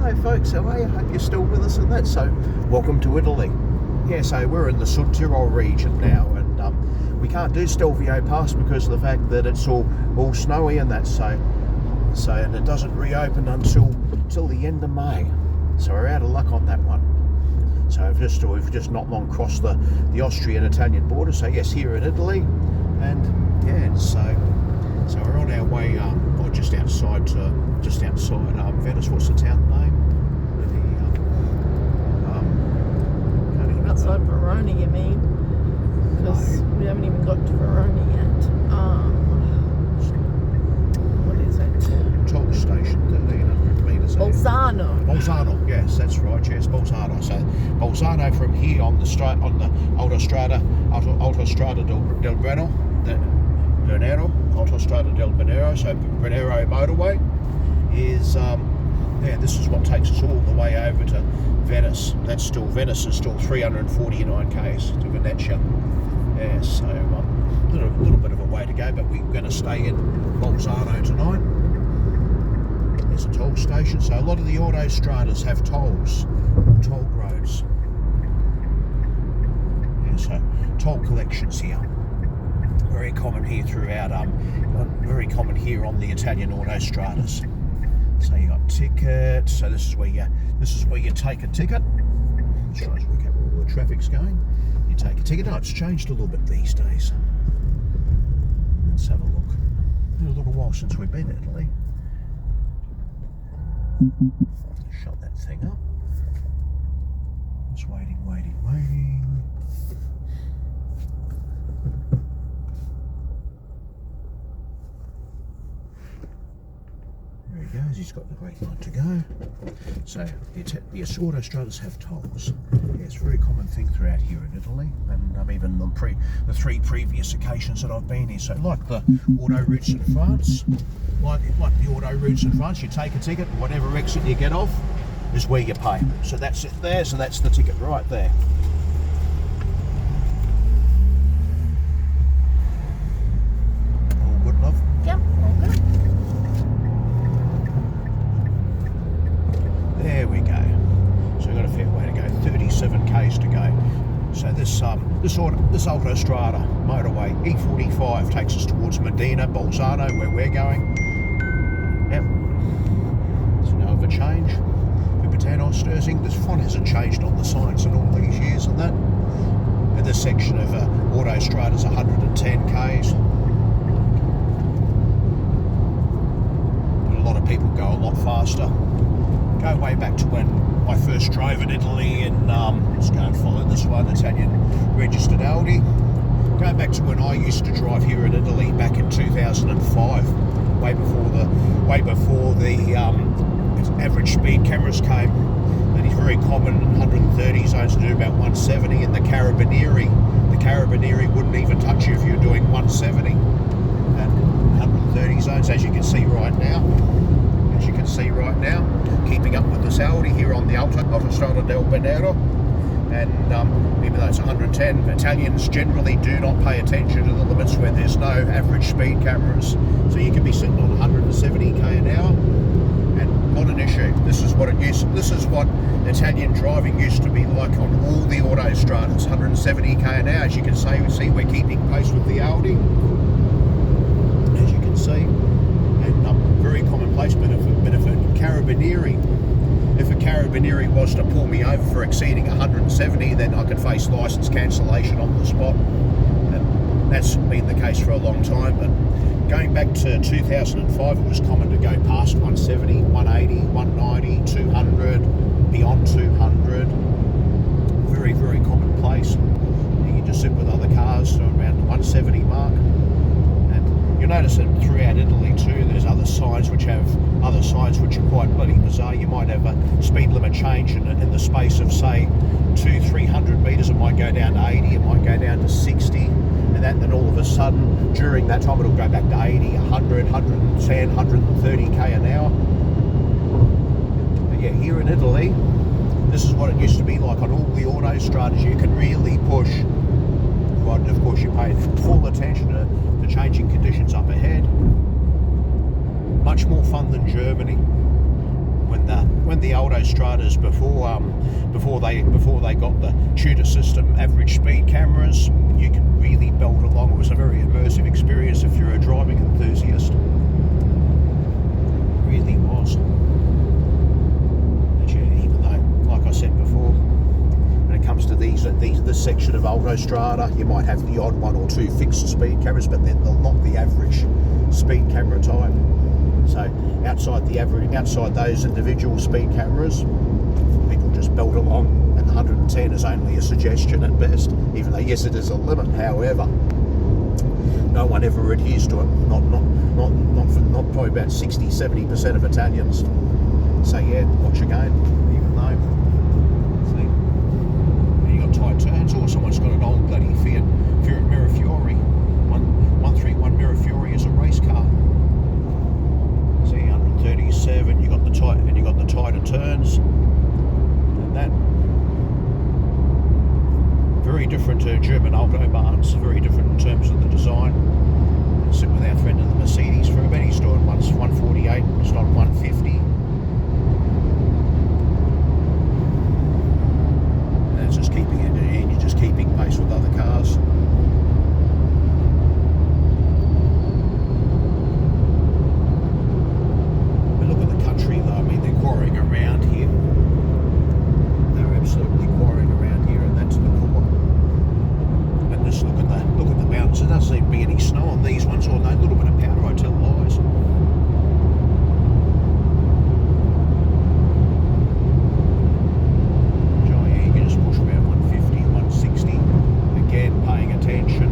Hi folks, how are you? Hope you're still with us and that. So, welcome to Italy. Yeah, so we're in the Sud Tirol region now, and we can't do Stelvio Pass because of the fact that it's all snowy and that. So and it doesn't reopen until the end of May. So we're out of luck on that one. So we've just not long crossed the Austrian-Italian border. So yes, here in Italy, and yeah, so we're on our way, just outside Venice. What's the town name? Outside Verona, you mean? Because we haven't even got to Verona yet. What is it? Toll station, 1,300 metres. Bolzano. Yes, that's right. Yes, Bolzano. So Bolzano from here on the Autostrada del Brennero, Autostrada del Brennero. So Brennero motorway is this is what takes us all the way over to Venice. Venice is still 349 k's to Venezia. Yeah, so a little bit of a way to go, but we're going to stay in Bolzano tonight. There's a toll station, so a lot of the Autostradas have toll roads. Yeah, so toll collections here. Very common here very common here on the Italian Autostradas. So you got tickets. So this is where you take a ticket. Let's try to work out where all the traffic's going. You take a ticket. Oh, it's changed a little bit these days. Let's have a look. It's been a little while since we've been in Italy. Shut that thing up. Just waiting. There he goes, he's got the green light to go. So the Autostradas have tolls. Yeah, it's a very common thing throughout here in Italy, and even the three previous occasions that I've been here. So like the auto routes in France, you take a ticket, whatever exit you get off is where you pay. So that's it there, so that's the ticket right there. All good, love? Yep, all good. There we go. So we've got a fair way to go. 37 k's to go. So this Autostrada motorway E45 takes us towards Modena, Bolzano, where we're going. Yep. There's no other change. Capitano Sturzing. This font hasn't changed on the signs in all these years and that. And this section of Autostrada is 110 k's. But a lot of people go a lot faster. Go way back to when I first drove in Italy, and let's go and follow this one, Italian registered Audi. Going back to when I used to drive here in Italy back in 2005, way before the average speed cameras came. And it's very common in 130 zones to do about 170, and the Carabinieri wouldn't even touch you if you're doing 170 and 130 zones, as you can see right now. Keeping up with this Audi here on the Autostrada del Brennero, and even though it's 110, Italians generally do not pay attention to the limits where there's no average speed cameras, so you can be sitting on 170 k an hour and not an issue. This is what Italian driving used to be like on all the Autostradas, 170 k an hour. As you can see, we're keeping pace with the Audi, as you can see. Very commonplace, but if a Carabinieri was to pull me over for exceeding 170, then I could face licence cancellation on the spot, and that's been the case for a long time. But going back to 2005, it was common to go past 170, 180, 190, 200, beyond 200. Very, very commonplace. You can just sit with other cars around the 170 mark. You'll notice that throughout Italy too, there's other signs which are quite bloody bizarre. You might have a speed limit change in the space of say 200-300 metres. It might go down to 80, it might go down to 60, and then all of a sudden during that time it'll go back to 80, 100, 110, 130 k an hour. But yeah, here in Italy, this is what it used to be like on all the Autostradas. You can really push, provided of course you pay full attention to the changing conditions up ahead. Much more fun than Germany. When when the Autostradas before they got the tutor system average speed cameras, you could really belt along. It was a very immersive experience if you're a driving enthusiast. It really was. But yeah, even though, like I said before, when it comes to this section of Autostrada, you might have the odd one or two fixed speed cameras, but then not the average speed camera type. So outside those individual speed cameras, people just belt along, and the 110 is only a suggestion at best, even though yes, it is a limit. However, no one ever adheres to it. Not probably about 60-70% of Italians. So yeah, watch again, even though. See, and you got tight turns, or someone's got an old bloody Fiat Mirafiori, 131 Mirafiori is a race car. See, 137. You got the tighter turns, and that very different to German autobahns. Very different in terms of the design. Sit with our friend in the Mercedes for a bit. He's doing 148. It's not 150. And it's just keeping it in. You're just keeping pace with other cars. Quarrying around here. They're absolutely quarrying around here, and that's the core. And just look at the mountains. There doesn't seem to be any snow on these ones, or no little bit of powder. I tell lies. Yeah, you can just push around 150, 160. Again, paying attention.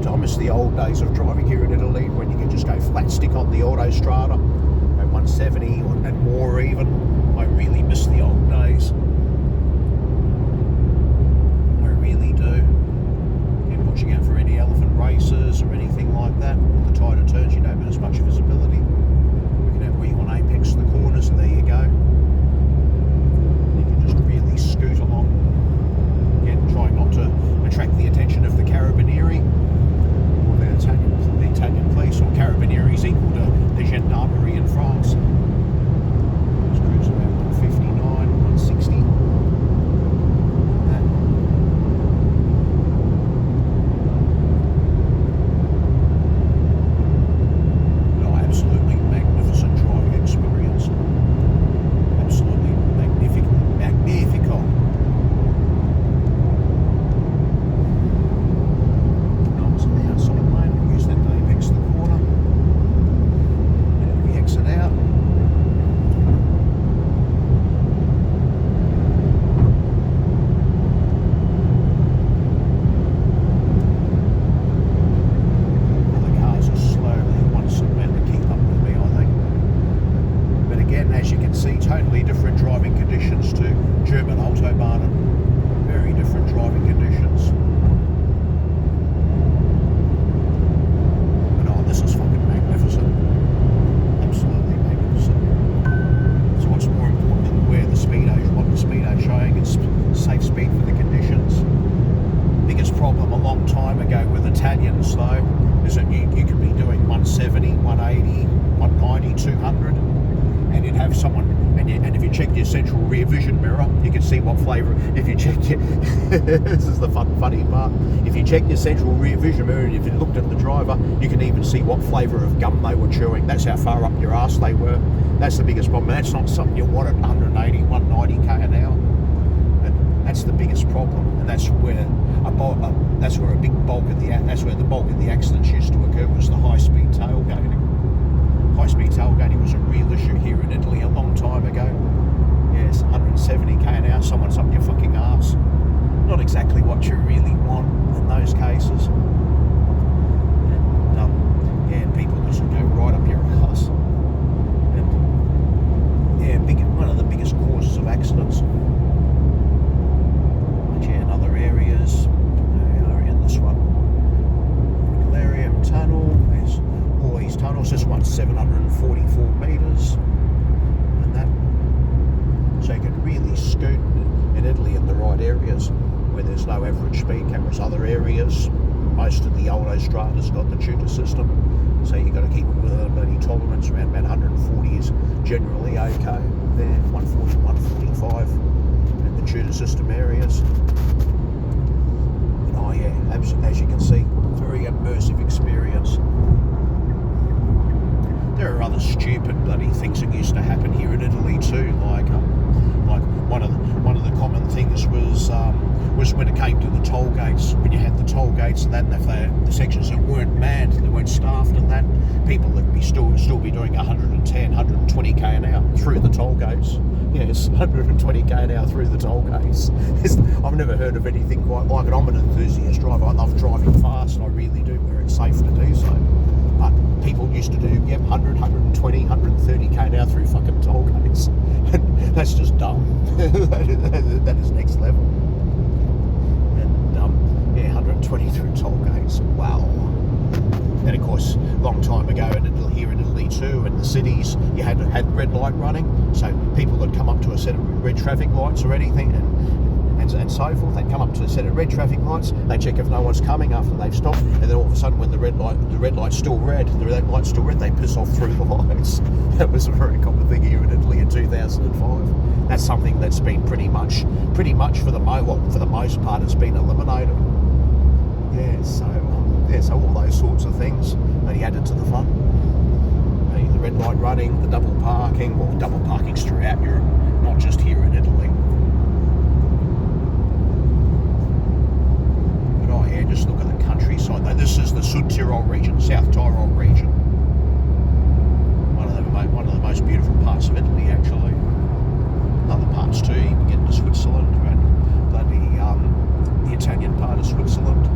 I miss the old days of driving here in Italy when you could just go flat stick on the Autostrada at 170 and more even. I really miss the old days. I really do. And watching out for any elephant races or anything like that. With the tighter turns, you don't have as much visibility. We can have where you want to apex the corners, and there you go. You can just really scoot along. Again, trying not to attract the attention of the Carabinieri. The Italian police, or Carabinieri is equal to the gendarmerie in France. Let's cruise about 159, 160. No, absolutely magnificent driving experience. Absolutely magnifico. Central rear vision mirror, you can see what flavour. If you check your this is the funny part. If you check your central rear vision mirror, and if you looked at the driver, you can even see what flavour of gum they were chewing. That's how far up your arse they were. That's the biggest problem. That's not something you want at 180, 190 k an hour. But that's the biggest problem, and that's where a big bulk of the accidents used to occur, was the high speed tailgating. High speed tailgating was a real issue here in Italy a long time ago. Yes, 170 k an hour, someone's up your fucking arse. Not exactly what you really want in those cases. And people just go right up your arse. And one of the biggest causes of accidents. be scooting in Italy in the right areas where there's no average speed cameras. Other areas, most of the Autostrada's got the tutor system, so you've got to keep it with a bloody tolerance. Around about 140 is generally okay there, 140, 145 in the tutor system areas. But oh yeah, as you can see, very immersive experience. There are other stupid bloody things that used to happen here in Italy too, like one of the common things was when it came to the toll gates. When you had the toll gates and that, and if the sections that weren't manned, they weren't staffed, and that people would be still be doing 110, 120k an hour through the toll gates. Yes, 120k an hour through the toll gates. I've never heard of anything quite like it. I'm an enthusiast driver. I love driving fast, and I really do where it's safe to do so. But people used to do 100, 120, 130k an hour through fucking toll gates. That's just dumb. that is next level. And 120 through toll gates. Wow. And of course, long time ago here in Italy too, in the cities, you had red light running, so people would come up to a set of red traffic lights or anything, and so forth. They'd come up to a set of red traffic lights, they check if no one's coming after they've stopped, and then all of a sudden when the red light's still red, they piss off through the lights. That was a very common thing here in Italy in 2005. That's something that's been pretty much for the most part, it's been eliminated. So all those sorts of things that he added to the fun. The red light running, the double parking's throughout Europe, not just here in Italy. But oh yeah, just look at the countryside. Now, this is the Südtirol region, South Tyrol region. One of the most beautiful parts of Italy, actually. Other parts too. You can get into Switzerland and the Italian part of Switzerland.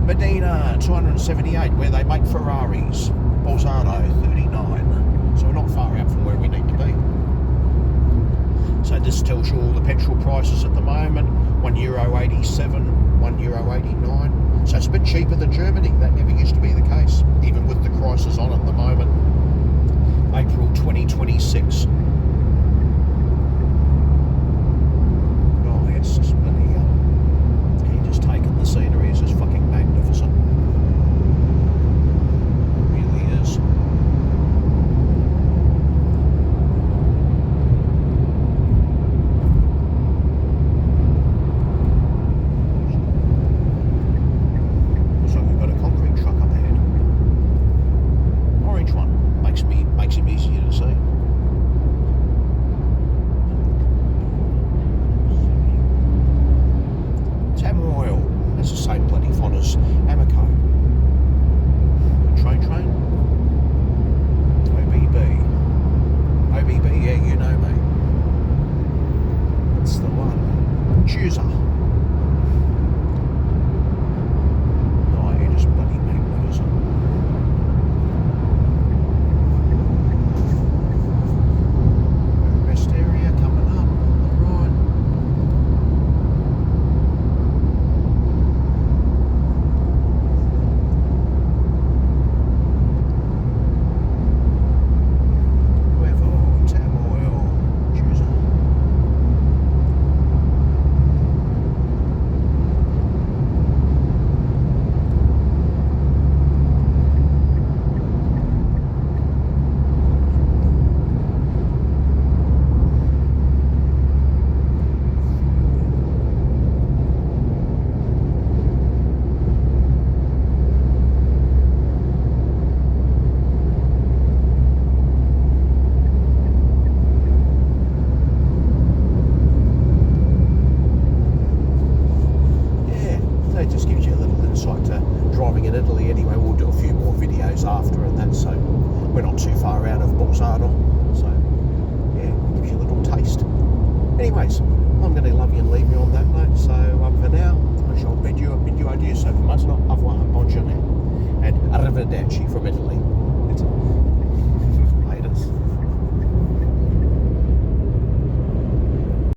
Modena 278, where they make Ferraris. Bolzano 39. So we're not far out from where we need to be. So this tells you all the petrol prices at the moment. €1.87, €1.89. So it's a bit cheaper than Germany. That never used to be the case, even with the crisis on at the moment. April 2026. Oh, it's just bloody just taking the scenery is just fucking magnificent. It really is. So we've got a concrete truck up ahead. Orange one. Makes him easier to see. That's the same bloody font as Amico. Train. OBB, yeah, you know me. That's the one. Chooser. Oh, you're just bloody magnificent. Rest area coming up on the right. Driving in Italy anyway. We'll do a few more videos after and that, so we're not too far out of Bolzano, so yeah, gives you a little taste. Anyways, I'm going to love you and leave you on that note, so for now I shall bid you adieu, so for much not, au revoir, bonjour, and arrivederci from Italy.